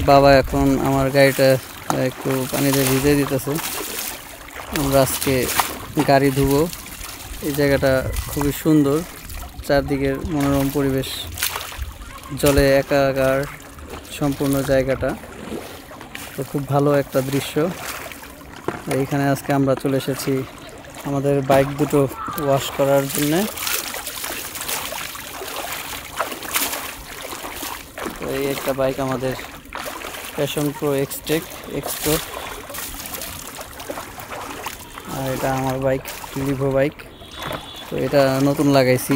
বাবা এখন আমার গাড়িটা একটু পানিতে ভিজিয়ে দিতেছে। আমরা আজকে গাড়ি ধুবো। এই জায়গাটা খুবই সুন্দর, চারদিকের মনোরম পরিবেশ, জলে একাকার সম্পূর্ণ জায়গাটা, তো খুব ভালো একটা দৃশ্য। এইখানে আজকে আমরা চলে এসেছি আমাদের বাইক দুটো ওয়াশ করার জন্যে। এই একটা বাইক আমাদের প্যাশন প্রো এক্সপ্রো, আর এটা আমার বাইক লিভো বাইক। তো এটা নতুন লাগাইছি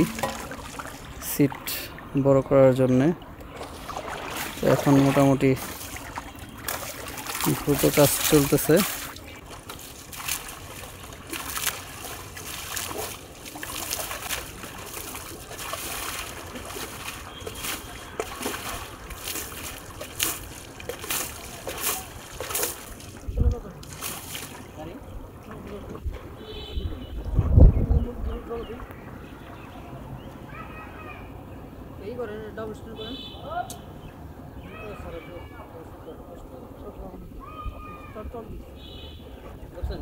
সিট বড় করার জন্যে। তো এখন মোটামুটি দ্রুত কাজ চলতেছে। এই করেন ডাবল স্ট্যান্ড করেন। বুঝছেন?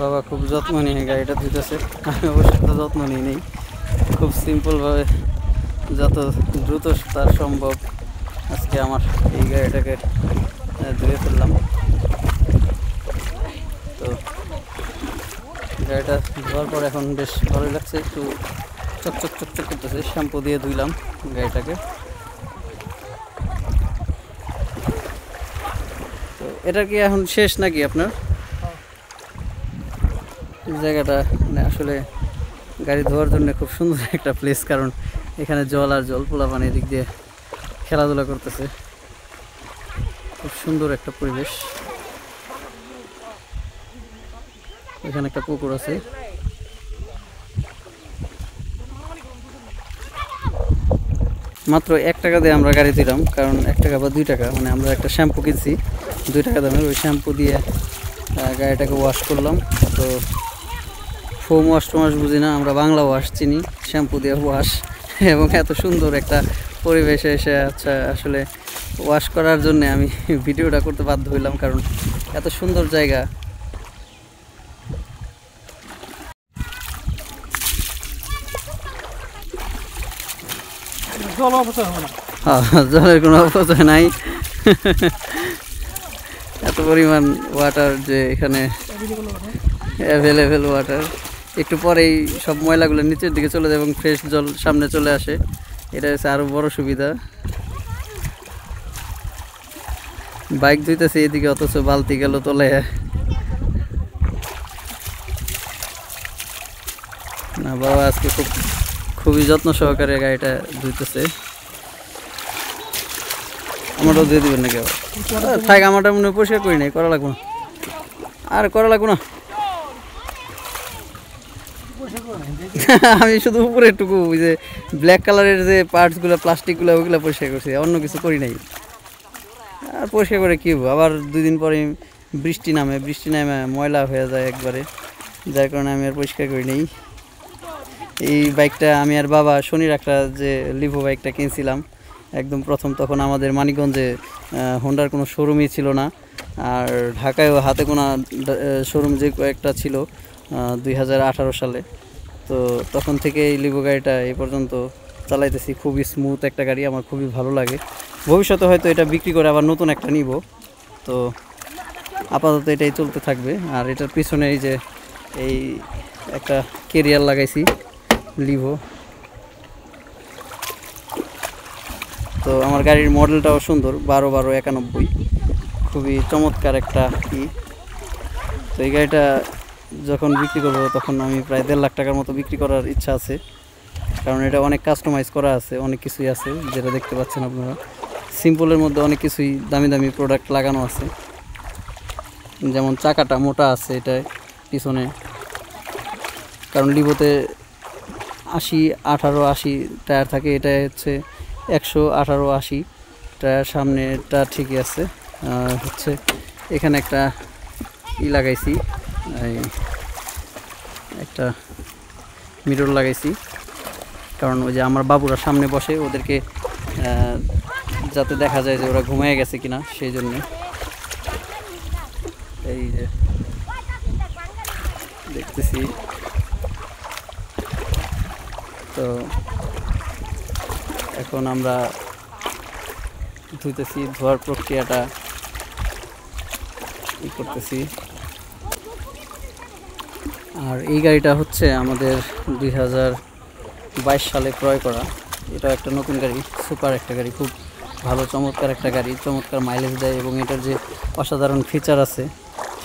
বাবা খুব যত্ন নিয়ে গাড়িটা ধুতেছে। আমি অবশ্যই তো যত্ন নিই নেই, খুব সিম্পলভাবে যত দ্রুত তার সম্ভব আজকে আমার এই গাড়িটাকে ধুয়ে ফেললাম। তো গাড়িটা ধোয়ার পর এখন বেশ ভালোই লাগছে, একটু চকচক চকচক করতেছে। শ্যাম্পু দিয়ে ধুইলাম গাড়িটাকে। তো এটা কি এখন শেষ নাকি আপনার জায়গাটা? মানে আসলে গাড়ি ধোয়ার জন্য খুব সুন্দর একটা প্লেস, কারণ এখানে জল আর জল, পোলাপানি দিক দিয়ে খেলাধুলা করতেছে। খুব সুন্দর একটা পরিবেশ। এখানে একটা পুকুর আছে। মাত্র 1 টাকা দিয়ে আমরা গাড়ি দিলাম, কারণ 1 টাকা বা 2 টাকা, মানে আমরা একটা শ্যাম্পু কিনছি 2 টাকা দামের। ওই শ্যাম্পু দিয়ে গাড়িটাকে ওয়াশ করলাম। তো ফোম ওয়াশ টোয়াশ বুঝি না, আমরা বাংলা ওয়াশ চিনি, শ্যাম্পু দিয়ে ওয়াশ। এবং এত সুন্দর একটা পরিবেশে এসে আচ্ছা আসলে ওয়াশ করার জন্য আমি ভিডিওটা করতে বাধ্য হইলাম, কারণ এত সুন্দর জায়গা। জলের কোনো অপচয় নাই। এত পরিমাণ ওয়াটার যে এখানে অ্যাভেলেবেল ওয়াটার। একটু পরেই সব ময়লাগুলো নিচের দিকে চলে যায় এবং ফ্রেশ জল সামনে চলে আসে। এটা হচ্ছে আরও বড় সুবিধা। বাইক ধুইতেছে এদিকে, অথচ বালতি গেল তোলে না। বাবা আজকে খুবই যত্ন সহকারে গাড়িটা ধুইতেছে। আমারটাও দিয়ে দিবেন নাকি? থাক, আমারটা মনে হয় পরিষ্কার করি নাই, করা লাগবো না, আর করা লাগবো না। আমি শুধু উপরে একটুকু ওই যে ব্ল্যাক কালারের যে পার্টসগুলো, প্লাস্টিকগুলো, ওইগুলো পরিষ্কার করছি, অন্য কিছু করি নাই। আর পরিষ্কার করে কী হবো, আবার 2 দিন পরে বৃষ্টি নামে ময়লা হয়ে যায় একবারে, যার কারণে আমি আর পরিষ্কার করি নেই। এই বাইকটা আমি আর বাবা শনির একটা যে লিভো বাইকটা কিনছিলাম একদম প্রথম, তখন আমাদের মানিকগঞ্জে হোন্ডার কোনো শোরুমই ছিল না, আর ঢাকায়ও হাতে গোনা শোরুম যে কয়েকটা ছিল 2018 সালে। তো তখন থেকে এই লিভো গাড়িটা এই পর্যন্ত চালাইতেছি। খুবই স্মুথ একটা গাড়ি, আমার খুবই ভালো লাগে। ভবিষ্যতে হয়তো এটা বিক্রি করে আবার নতুন একটা নিব। তো আপাতত এটাই চলতে থাকবে। আর এটার পিছনে এই যে এই একটা কেরিয়ার লাগাইছি লিভো। তো আমার গাড়ির মডেলটাও সুন্দর, 1291, খুবই চমৎকার একটা কি। তো এই গাড়িটা যখন বিক্রি করবো তখন আমি প্রায় 1.5 লাখ টাকার মতো বিক্রি করার ইচ্ছা আছে। কারণ এটা অনেক কাস্টমাইজ করা আছে, অনেক কিছুই আছে যেটা দেখতে পাচ্ছেন আপনারা। সিম্পলের মধ্যে অনেক কিছুই দামি দামি প্রোডাক্ট লাগানো আছে, যেমন চাকাটা মোটা আছে এটা পিছনে, কারণ লিভোতে 80 টায়ার থাকে, এটা হচ্ছে 118-80 টায়ার। সামনেটা ঠিকই আছে। হচ্ছে এখানে একটা লাগাইছি, একটা মিরর লাগাইছি, কারণ ওই যে আমার বাবুরা সামনে বসে, ওদেরকে যাতে দেখা যায় যে ওরা ঘুমিয়ে গেছে কিনা সেই জন্যে। এই যে দেখতেছি, তো এখন আমরা ধুইতেছি, ধোয়ার প্রক্রিয়াটা করতেছি। আর এই গাড়িটা হচ্ছে আমাদের 2022 সালে ক্রয় করা। এটা একটা নতুন গাড়ি, সুপার একটা গাড়ি, খুব ভালো চমৎকার একটা গাড়ি, চমৎকার মাইলেজ দেয় এবং এটার যে অসাধারণ ফিচার আছে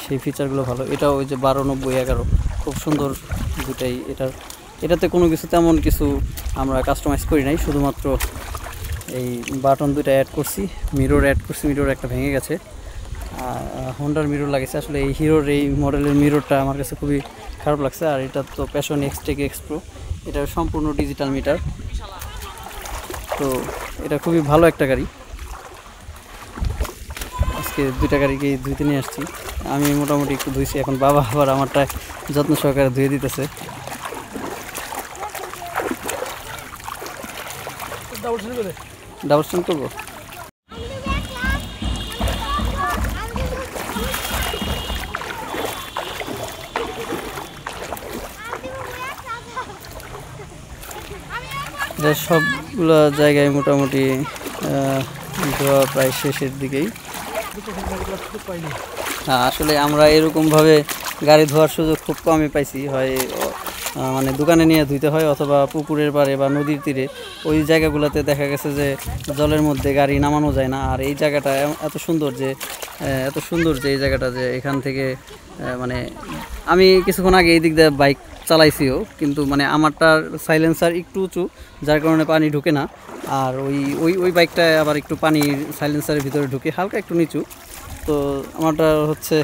সেই ফিচারগুলো ভালো। এটা ওই যে 1290-11 খুব সুন্দর দুটাই। এটাতে কোনো কিছু তেমন কিছু আমরা কাস্টমাইজ করি নাই, শুধুমাত্র এই বাটন দুটা অ্যাড করছি, মিরর অ্যাড করছি। মিরর একটা ভেঙে গেছে, হোন্ডার মিরর লাগেছে। আসলে এই হিরোর এই মডেলের মিররটা আমার কাছে খুবই খারাপ লাগছে। আর এটা তো প্যাশন এক্সটেক এক্স প্রো, এটা সম্পূর্ণ ডিজিটাল মিটার, তো এটা খুবই ভালো একটা গাড়ি। আজকে দুইটা গাড়িকেই ধুইতে নিয়ে আসছি। আমি মোটামুটি একটু ধুইছি, এখন বাবা আবার আমারটা যত্ন সহকারে ধুয়ে দিতেছে। ডাবল স্ট্যান্ড করবো। এটা সবগুলো জায়গায় মোটামুটি ধোয়া প্রায় শেষের দিকেই। হ্যাঁ, আসলে আমরা এরকমভাবে গাড়ি ধোয়ার সুযোগ খুব কমই পাইছি, হয় মানে দোকানে নিয়ে ধুইতে হয় অথবা পুকুরের পাড়ে বা নদীর তীরে। ওই জায়গাগুলোতে দেখা গেছে যে জলের মধ্যে গাড়ি নামানো যায় না। আর এই জায়গাটা এত সুন্দর যে এই জায়গাটা, যে এখান থেকে মানে আমি কিছুক্ষণ আগে এই দিক দিয়ে বাইক চালাইছিও, কিন্তু মানে আমারটার সাইলেন্সার একটু উঁচু, যার কারণে পানি ঢুকে না। আর ওই বাইকটায় আবার একটু পানি সাইলেন্সারের ভিতরে ঢুকে, হালকা একটু নিচু। তো আমারটা হচ্ছে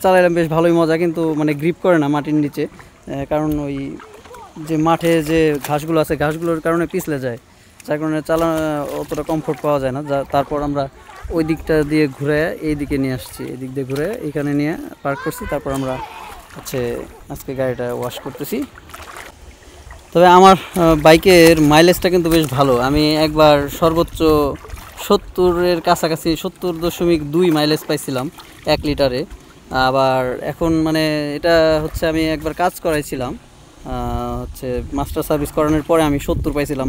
চালাইলাম, বেশ ভালোই মজা, কিন্তু মানে গ্রিপ করে না মাটির নিচে, কারণ ওই যে মাঠে যে ঘাসগুলো আছে ঘাসগুলোর কারণে পিছলে যায়, যার কারণে অতটা কমফোর্ট পাওয়া যায় না। তারপর আমরা ওই দিকটা দিয়ে ঘুরে এই দিকে নিয়ে আসছি, এই দিক দিয়ে ঘুরে এখানে নিয়ে পার্ক করছি। তারপর আমরা হচ্ছে আজকে গাড়িটা ওয়াশ করতেছি। তবে আমার বাইকের মাইলেজটা কিন্তু বেশ ভালো। আমি একবার সর্বোচ্চ 70-এর কাছাকাছি 70.2 মাইলেজ পাইছিলাম 1 লিটারে। আবার এখন মানে এটা হচ্ছে আমি একবার কাজ করাইছিলাম, হচ্ছে মাস্টার সার্ভিস করানোর পরে আমি 70 পাইছিলাম,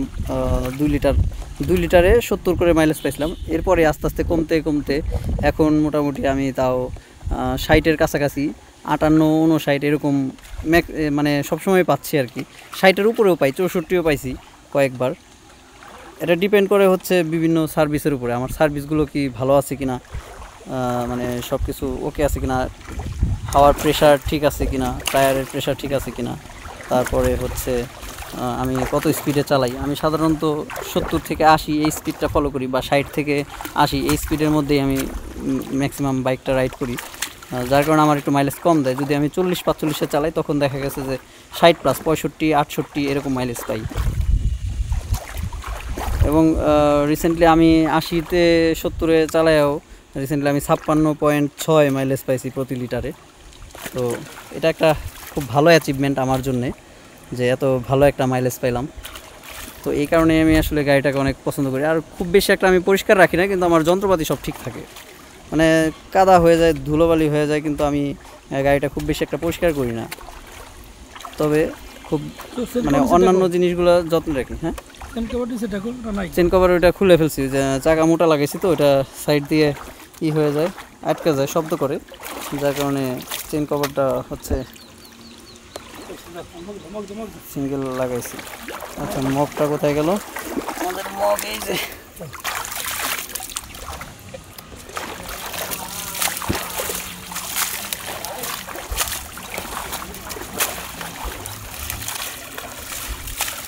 2 লিটারে 70 করে মাইলেজ পাইছিলাম। এরপরে আস্তে আস্তে কমতে কমতে এখন মোটামুটি আমি তাও 60-এর কাছাকাছি, 58-59 এরকম মানে সবসময় পাচ্ছি আর কি। 60-এর উপরেও পাই, 64ও পাইছি কয়েকবার। এটা ডিপেন্ড করে হচ্ছে বিভিন্ন সার্ভিসের উপরে, আমার সার্ভিসগুলো কি ভালো আছে কিনা, মানে সব কিছু ওকে আছে কিনা, হাওয়ার প্রেশার ঠিক আছে কিনা, টায়ারের প্রেশার ঠিক আছে কিনা, তারপরে হচ্ছে আমি কত স্পিডে চালাই। আমি সাধারণত 70 থেকে 80 এই স্পিডটা ফলো করি, বা 60 থেকে 80 এই স্পিডের মধ্যেই আমি ম্যাক্সিমাম বাইকটা রাইড করি, যার কারণে আমার একটু মাইলেজ কম দেয়। যদি আমি 40-45-এ চালাই তখন দেখা গেছে যে 60+, 65-68 এরকম মাইলেজ পাই। এবং রিসেন্টলি আমি 80-70-এ চালাইও রিসেন্টলি আমি 56.6 মাইলেজ পাইছি প্রতি লিটারে। তো এটা একটা খুব ভালো অ্যাচিভমেন্ট আমার জন্যে, যে এত ভালো একটা মাইলেজ পাইলাম। তো এই কারণে আমি আসলে গাড়িটাকে অনেক পছন্দ করি। আর খুব বেশি একটা আমি পরিষ্কার রাখি না, কিন্তু আমার যন্ত্রপাতি সব ঠিক থাকে। মানে কাদা হয়ে যায়, ধুলোবালি হয়ে যায়, কিন্তু আমি গাড়িটা খুব বেশি একটা পরিষ্কার করি না। তবে খুব মানে অন্যান্য জিনিসগুলো যত্ন রাখি। হ্যাঁ, চেন কভার ওইটা খুলে ফেলছি, যে চাকা মোটা লাগাইছি তো ওইটা সাইড দিয়ে হয়ে যায়, আটকে যায়, শব্দ করে, যার কারণে চেন কভারটা হচ্ছে সিঙ্গেল লাগাইছি। আচ্ছা, মগটা কোথায় গেল? আমাদের মগ এই যে।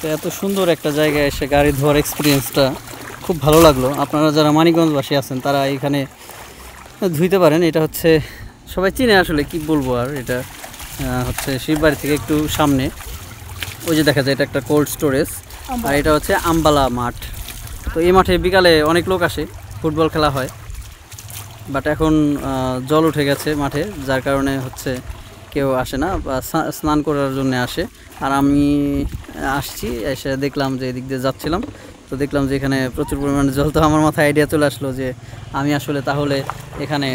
তো তো এত সুন্দর একটা জায়গায় এসে গাড়ি ধোয়ার এক্সপিরিয়েন্সটা খুব ভালো লাগলো। আপনারা যারা মানিকগঞ্জবাসী আছেন তারা এখানে ধুইতে পারেন। এটা হচ্ছে সবাই চিনে, আসলে কি বলবো আর। এটা হচ্ছে শিববাড়ি থেকে একটু সামনে, ওই যে দেখা যায় এটা একটা কোল্ড স্টোরেজ, আর এটা হচ্ছে আম্বালা মাঠ। তো এই মাঠে বিকালে অনেক লোক আসে, ফুটবল খেলা হয়, বাট এখন জল উঠে গেছে মাঠে, যার কারণে হচ্ছে কেউ আসে না, বা স্নান করার জন্য আসে। আর আমি আসছি, এসে দেখলাম যে এদিক দিয়ে যাচ্ছিলাম, তো দেখলাম যে এখানে প্রচুর পরিমাণে জল। তো আমার মাথায় আইডিয়া চলে আসলো যে আমি আসলে তাহলে এখানে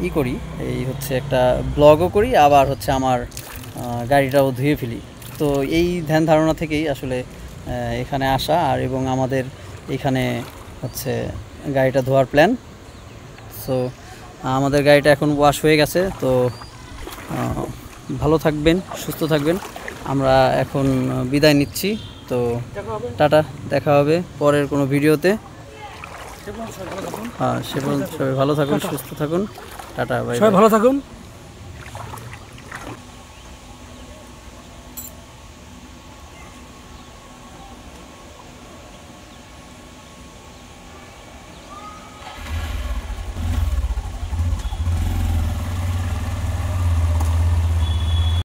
ই করি, এই হচ্ছে একটা ব্লগও করি, আবার হচ্ছে আমার গাড়িটাও ধুয়ে ফেলি। তো এই ধ্যান ধারণা থেকেই আসলে এখানে আসা, আর এবং আমাদের এখানে হচ্ছে গাড়িটা ধোয়ার প্ল্যান। সো আমাদের গাড়িটা এখন ওয়াশ হয়ে গেছে। তো ভালো থাকবেন, সুস্থ থাকবেন। আমরা এখন বিদায় নিচ্ছি। তো টাটা, দেখা হবে পরের কোনো ভিডিওতে। হ্যাঁ, সে সবাই ভালো থাকুন, সুস্থ থাকুন, টাটা, বাই, সবাই ভালো থাকুন।